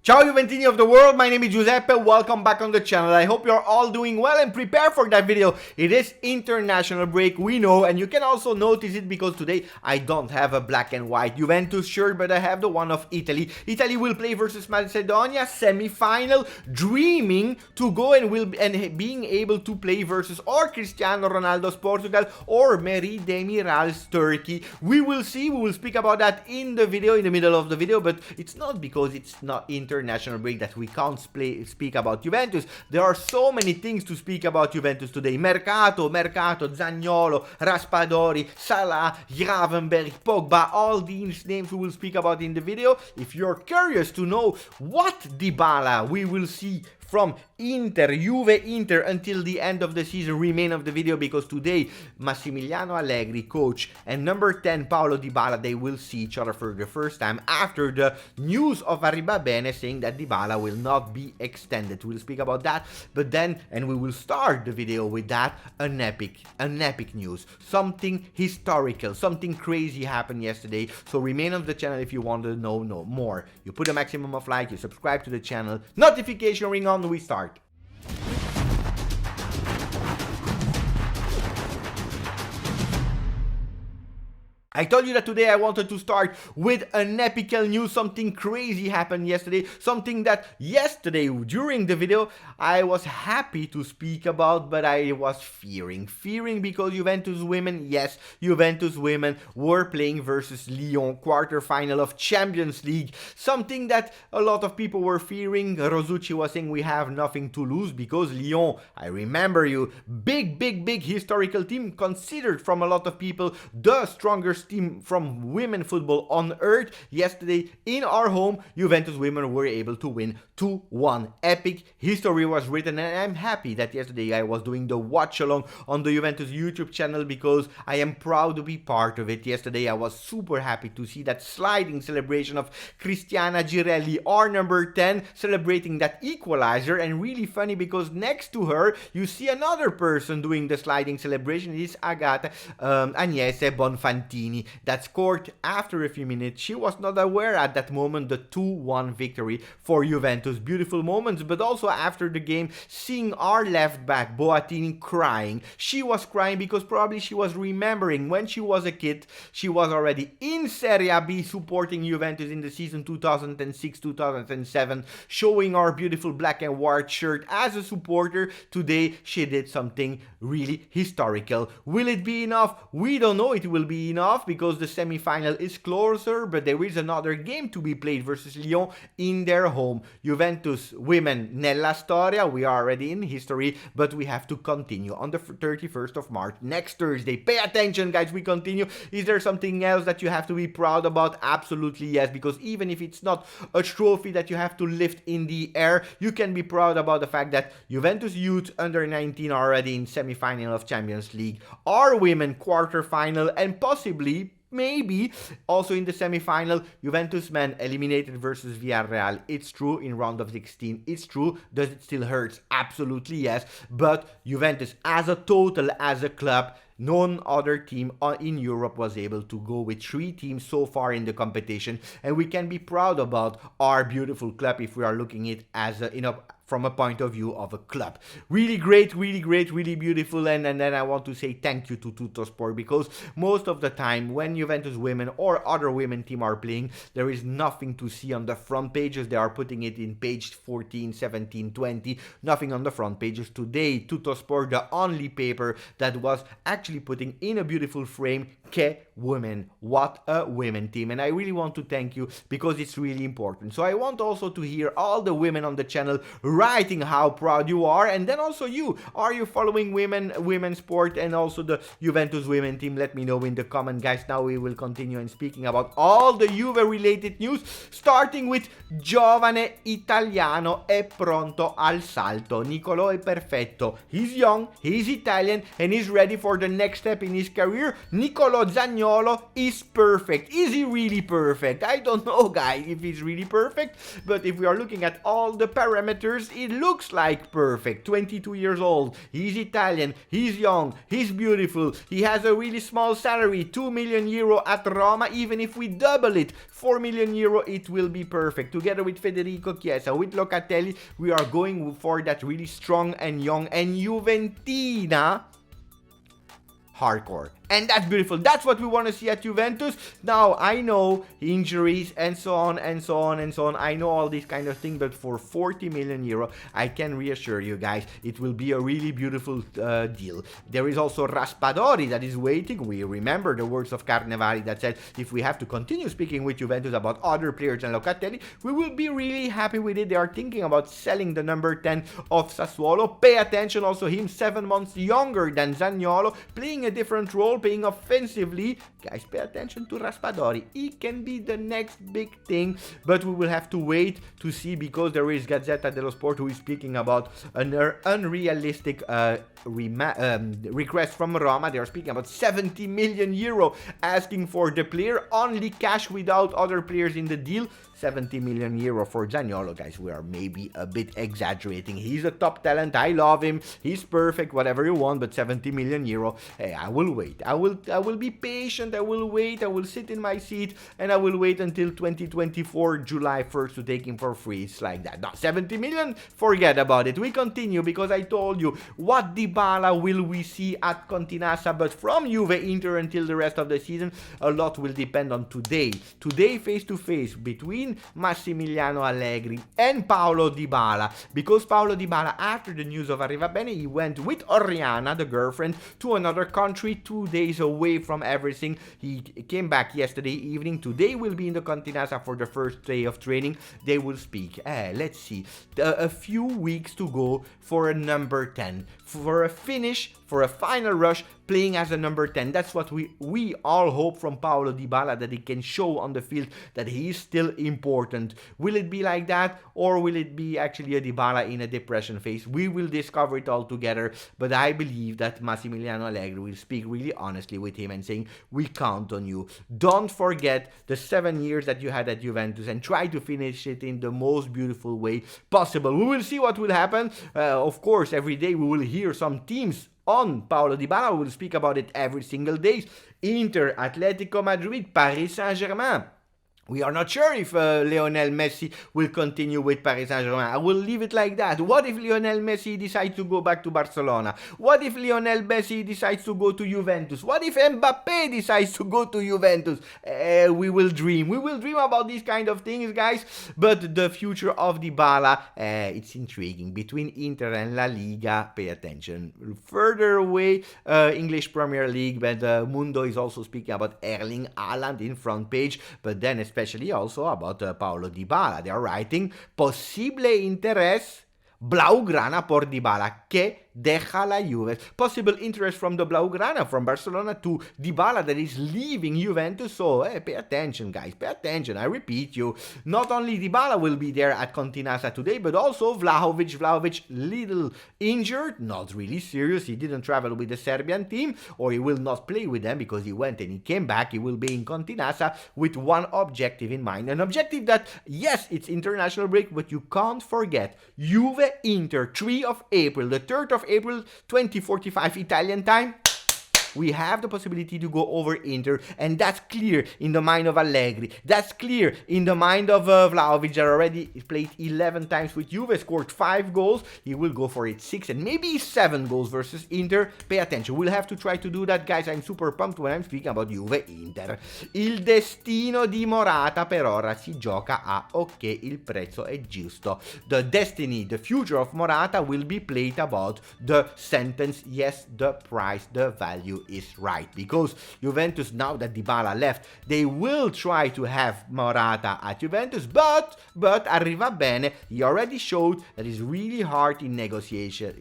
Ciao Juventini of the world, my name is Giuseppe, welcome back on the channel. I hope you're all doing well and prepare for that video. It is international break, we know, and you can also notice it because today I don't have a black and white Juventus shirt, but I have the one of Italy. Italy will play versus Macedonia, semi-final, dreaming to go and being able to play versus or Cristiano Ronaldo's Portugal or Mehdi Demiral's Turkey. We will see, we will speak about that in the video, in the middle of the video, but it's not because it's not international break that we can't speak about Juventus. There are so many things to speak about Juventus today. Mercato, Zaniolo, Raspadori, Salah, Gravenberch, Pogba, all these names we will speak about in the video. If you're curious to know what Dybala we will see from Juve until the end of the season, remain of the video, because today Massimiliano Allegri, coach, and number 10 Paulo Dybala, they will see each other for the first time after the news of Arribabene saying that Dybala will not be extended. We'll speak about that, but then, and we will start the video with that, an epic news, something historical, something crazy happened yesterday. So remain on the channel if you want to know more. You put a maximum of like, you subscribe to the channel, notification ring on, we start. I told you that today I wanted to start with an epical news. Something crazy happened yesterday. Something that yesterday during the video I was happy to speak about, but I was fearing because Juventus women, yes, Juventus women were playing versus Lyon, quarterfinal of Champions League. Something that a lot of people were fearing. Rosucci was saying we have nothing to lose because Lyon, I remember you, big historical team, considered from a lot of people the strongest team from women football on earth. Yesterday in our home, Juventus women were able to win 2-1. Epic history was written, and I'm happy that yesterday I was doing the watch along on the Juventus YouTube channel because I am proud to be part of it. Yesterday I was super happy to see that sliding celebration of Cristiana Girelli, our number 10, celebrating that equalizer. And really funny because next to her you see another person doing the sliding celebration. It is Agnese Bonfantini that scored after a few minutes. She was not aware at that moment the 2-1 victory for Juventus. Beautiful moments, but also after the game, seeing our left back Boatini crying. She was crying because probably she was remembering when she was a kid. She was already in Serie B supporting Juventus in the season 2006-2007, showing our beautiful black and white shirt as a supporter. Today she did something really historical. Will it be enough? We don't know it will be enough because the semi-final is closer, but there is another game to be played versus Lyon in their home. Juventus women nella storia, we are already in history, but we have to continue on the 31st of March, next Thursday. Pay attention guys, we continue. Is there something else that you have to be proud about? Absolutely yes, because even if it's not a trophy that you have to lift in the air, you can be proud about the fact that Juventus youth under 19 are already in semi-final of Champions League, our women quarter-final, and possibly maybe also in the semi-final. Juventus men eliminated versus Villarreal. It's true, in round of 16. It's true. Does it still hurt? Absolutely yes. But Juventus as a total, as a club, none other team in Europe was able to go with 3 teams so far in the competition, and we can be proud about our beautiful club if we are looking at it as from a point of view of a club. Really great, really beautiful. And then I want to say thank you to Tuttosport, because most of the time when Juventus women or other women team are playing, there is nothing to see on the front pages. They are putting it in page 14, 17, 20, nothing on the front pages. Today, Tuttosport, the only paper that was actually putting in a beautiful frame, Che women, what a women team. And I really want to thank you because it's really important. So I want also to hear all the women on the channel writing how proud you are, and then also are you following women sport and also the Juventus women team? Let me know in the comment guys. Now we will continue and speaking about all the Juve related news, starting with giovane italiano è pronto al salto. Niccolò è perfetto. He's young, he's Italian, and he's ready for the next step in his career. Niccolò Zaniolo is perfect. Is he really perfect? I don't know guys if he's really perfect, but if we are looking at all the parameters, Juventus, it looks like perfect. 22 years old, he's Italian, he's young, he's beautiful, he has a really small salary, 2 million euro at Roma. Even if we double it, 4 million euro, it will be perfect. Together with Federico Chiesa, with Locatelli, we are going for that really strong and young and Juventina hardcore. And that's beautiful. That's what we want to see at Juventus. Now, I know injuries and so on and so on and so on. I know all these kind of things, but for 40 million euro, I can reassure you guys, it will be a really beautiful deal. There is also Raspadori that is waiting. We remember the words of Carnevali that said, if we have to continue speaking with Juventus about other players and Locatelli, we will be really happy with it. They are thinking about selling the number 10 of Sassuolo. Pay attention also, him 7 months younger than Zaniolo, playing a different role, playing offensively. Guys, pay attention to Raspadori. He can be the next big thing, but we will have to wait to see, because there is Gazzetta dello Sport who is speaking about an unrealistic request from Roma. They are speaking about 70 million euro asking for the player, only cash without other players in the deal. 70 million euro for Zaniolo, guys, we are maybe a bit exaggerating. He's a top talent, I love him, he's perfect, whatever you want, but 70 million euro, hey, I will wait. I will be patient, I will wait, I will sit in my seat, and I will wait until 2024, July 1st to take him for free. It's like that. No, 70 million, forget about it. We continue, because I told you, what Dybala will we see at Continassa, but from Juve, Inter until the rest of the season, a lot will depend on today. Today, face-to-face, between Massimiliano Allegri and Paulo Dybala, because Paulo Dybala, after the news of Arrivabene, he went with Oriana, the girlfriend, to another country, 2 days away from everything. He came back yesterday evening. Today will be in the Continassa for the first day of training. They will speak. Let's see, a few weeks to go for a number 10, for a finish, for a final rush, playing as a number 10. That's what we all hope from Paulo Dybala, that he can show on the field that he is still important. Will it be like that, or will it be actually a Dybala in a depression phase? We will discover it all together, but I believe that Massimiliano Allegri will speak really honestly with him and saying, we count on you. Don't forget the 7 years that you had at Juventus, and try to finish it in the most beautiful way possible. We will see what will happen. Of course, every day we will hear some teams on Paulo Dybala. We will speak about it every single day. Inter, Atletico Madrid, Paris Saint-Germain. We are not sure if Lionel Messi will continue with Paris Saint-Germain. I will leave it like that. What if Lionel Messi decides to go back to Barcelona? What if Lionel Messi decides to go to Juventus? What if Mbappe decides to go to Juventus? We will dream. We will dream about these kind of things, guys. But the future of Dybala, it's intriguing. Between Inter and La Liga, pay attention. Further away, English Premier League, but Mundo is also speaking about Erling Haaland in front page. But then especially also about Paulo Dybala. They are writing possible interés Blaugrana por Dybala, que deja la Juve. Possible interest from the Blaugrana, from Barcelona to Dybala that is leaving Juventus. So pay attention, guys, pay attention. I repeat you, not only Dybala will be there at Continassa today, but also Vlahovic. Vlahovic, little injured, not really serious. He didn't travel with the Serbian team, or he will not play with them because he went and he came back. He will be in Continassa with one objective in mind. An objective that, yes, it's international break, but you can't forget Juve Inter, 3 of April, the 3rd of April 2045 Italian time. We have the possibility to go over Inter, and that's clear in the mind of Allegri. That's clear in the mind of Vlahovic, that already played 11 times with Juve, scored 5 goals. He will go for it 6 and maybe 7 goals versus Inter. Pay attention. We'll have to try to do that, guys. I'm super pumped when I'm speaking about Juve Inter. Il destino di Morata per ora si gioca a ok, il prezzo è giusto. The destiny, the future of Morata will be played about the sentence. Yes, the price, the value is right, because Juventus, now that Dybala left, they will try to have Morata at Juventus, but Arrivabene, he already showed that it's really hard in negotiating.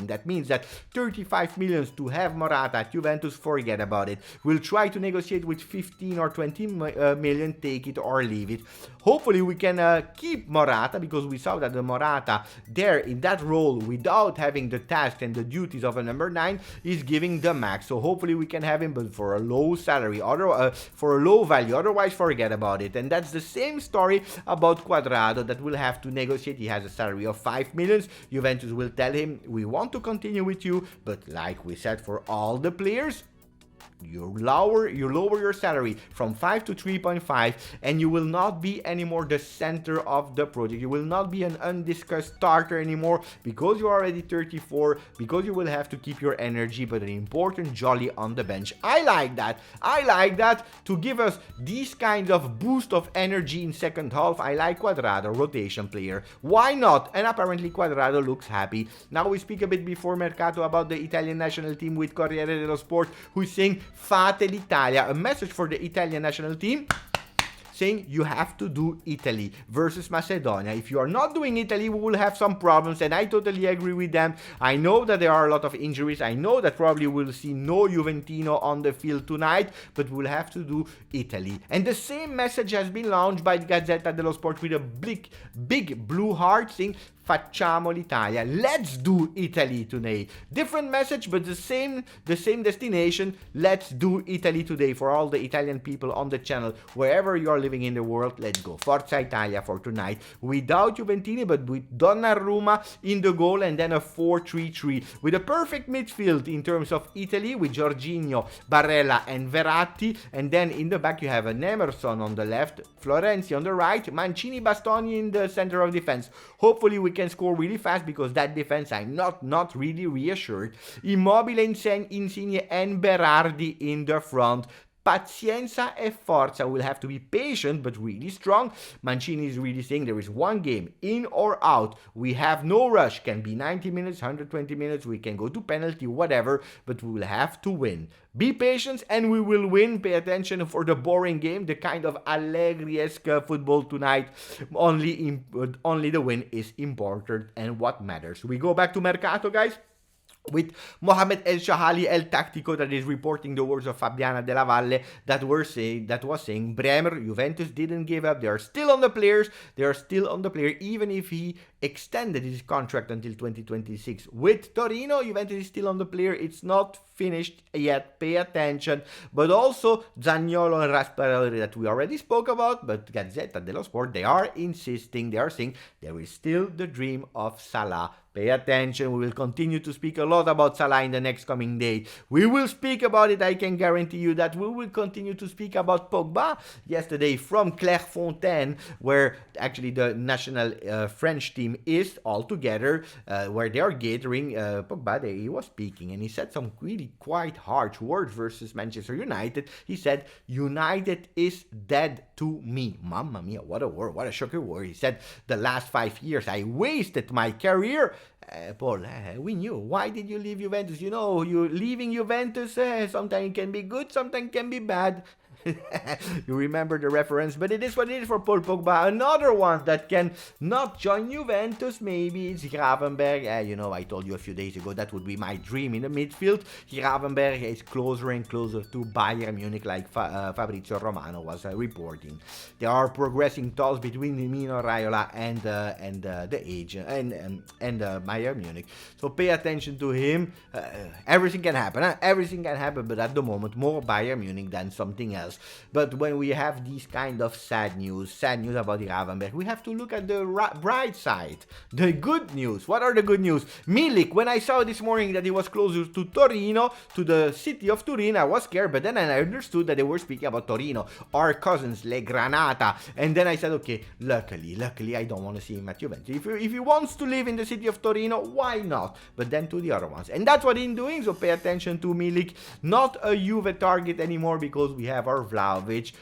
That means that 35 million to have Morata at Juventus, forget about it. We'll try to negotiate with 15 or 20 million, take it or leave it. Hopefully we can keep Morata, because we saw that the Morata there in that role, without having the tasks and the duties of a number 9, is giving the max. So hopefully we can have him, but for a low salary, for a low value. Otherwise, forget about it. And that's the same story about Cuadrado, that will have to negotiate. He has a salary of 5 million. Juventus will tell him, we want to continue with you, but like we said, for all the players, you lower your salary from 5 to 3.5, and you will not be anymore the center of the project. You will not be an undiscussed starter anymore, because you're already 34, because you will have to keep your energy, but an important jolly on the bench. I like that. I like that, to give us these kinds of boost of energy in second half. I like Cuadrado, rotation player. Why not? And apparently Cuadrado looks happy. Now we speak a bit before Mercato about the Italian national team with Corriere dello Sport, who is saying Fate l'Italia, a message for the Italian national team, saying you have to do Italy versus Macedonia. If you are not doing Italy, we will have some problems, and I totally agree with them. I know that there are a lot of injuries. I know that probably we'll see no Juventino on the field tonight, but we'll have to do Italy. And the same message has been launched by Gazzetta dello Sport with a big blue heart saying Facciamo l'Italia. Let's do Italy today. Different message, but the same destination. Let's do Italy today. For all the Italian people on the channel, wherever you are living in the world, let's go. Forza Italia for tonight. Without Juventini, but with Donnarumma in the goal, and then a 4-3-3. With a perfect midfield in terms of Italy, with Jorginho, Barella and Verratti. And then in the back you have an Emerson on the left, Florenzi on the right, Mancini, Bastoni in the center of defense. Hopefully we can score really fast, because that defense I'm not really reassured. Immobile, Insigne and Berardi in the front. Pazienza e forza. We'll have to be patient, but really strong. Mancini is really saying there is one game, in or out. We have no rush. Can be 90 minutes, 120 minutes. We can go to penalty, whatever, but we will have to win. Be patient and we will win. Pay attention for the boring game, the kind of Allegri-esque football tonight. Only the win is important and what matters. We go back to Mercato, guys, with Mohamed El Shahali El Tactico, that is reporting the words of Fabiana Della Valle that was saying Bremer, Juventus didn't give up. They are still on the players. They are still on the player, even if he extended his contract until 2026 with Torino. Juventus is still on the player. It's not finished yet. Pay attention. But also Zaniolo and Raspadori that we already spoke about, but Gazzetta dello Sport, they are insisting, they are saying there is still the dream of Salah. Pay attention. We will continue to speak a lot about Salah in the next coming day. We will speak about it. I can guarantee you that we will continue to speak about Pogba. Yesterday from Clairefontaine, where actually the national French team is all together, where they are gathering. Pogba, he was speaking and he said some really quite harsh words versus Manchester United. He said, United is dead to me. Mamma mia, what a word, what a shocking word. He said, the last 5 years I wasted my career. Paul, we knew. Why did you leave Juventus? You know, you leaving Juventus, sometimes it can be good, sometimes it can be bad. You remember the reference, but it is what it is for Paul Pogba. Another one that can not join Juventus, maybe it's Gravenberg. You know, I told you a few days ago that would be my dream in the midfield. Gravenberg is closer and closer to Bayern Munich, like Fabrizio Romano was reporting. There are progressing talks between Mino Raiola and the agent and Bayern Munich. So pay attention to him. Everything can happen. Everything can happen, but at the moment more Bayern Munich than something else. But when we have these kind of sad news about Gravenberg, we have to look at the bright side, the good news. What are the good news? Milik, when I saw this morning that he was closer to Torino, to the city of Turin, I was scared, but then I understood that they were speaking about Torino, our cousins, Le Granata, and then I said, okay, luckily I don't want to see him at Juventus. If he wants to live in the city of Torino, why not? But then to the other ones, and that's what he's doing, so pay attention to Milik. Not a Juve target anymore, because we have our Vlahovic.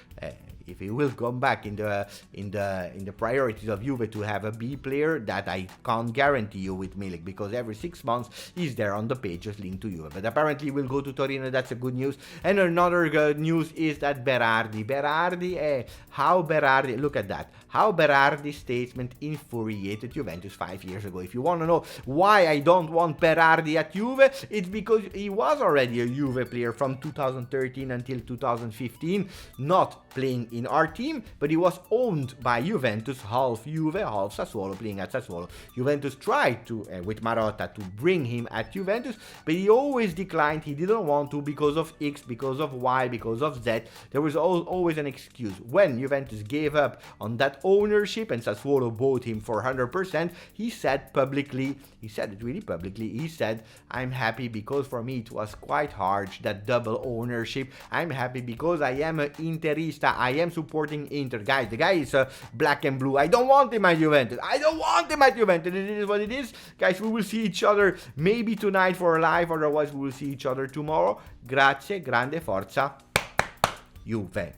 If he will come back in the priorities of Juve to have a B player, that I can't guarantee you with Milik, because every 6 months he's there on the pages linked to Juve. But apparently he will go to Torino. That's a good news. And another good news is that Berardi, how Berardi, look at that, how Berardi's statement infuriated Juventus 5 years ago. If you want to know why I don't want Berardi at Juve, it's because he was already a Juve player from 2013 until 2015, not playing in in our team, but he was owned by Juventus, half Juve, half Sassuolo, playing at Sassuolo. Juventus tried to, with Marotta, to bring him at Juventus, but he always declined. He didn't want to because of X, because of Y, because of Z. There was always an excuse. When Juventus gave up on that ownership and Sassuolo bought him for 100%, he said publicly, he said it really publicly, he said, I'm happy because for me it was quite hard, that double ownership. I'm happy because I am an Interista, I am supporting Inter. Guys, the guy is black and blue. I don't want him at Juventus. I don't want him at Juventus. It is what it is. Guys, we will see each other maybe tonight for a live, otherwise we will see each other tomorrow. Grazie, grande, forza, Juve.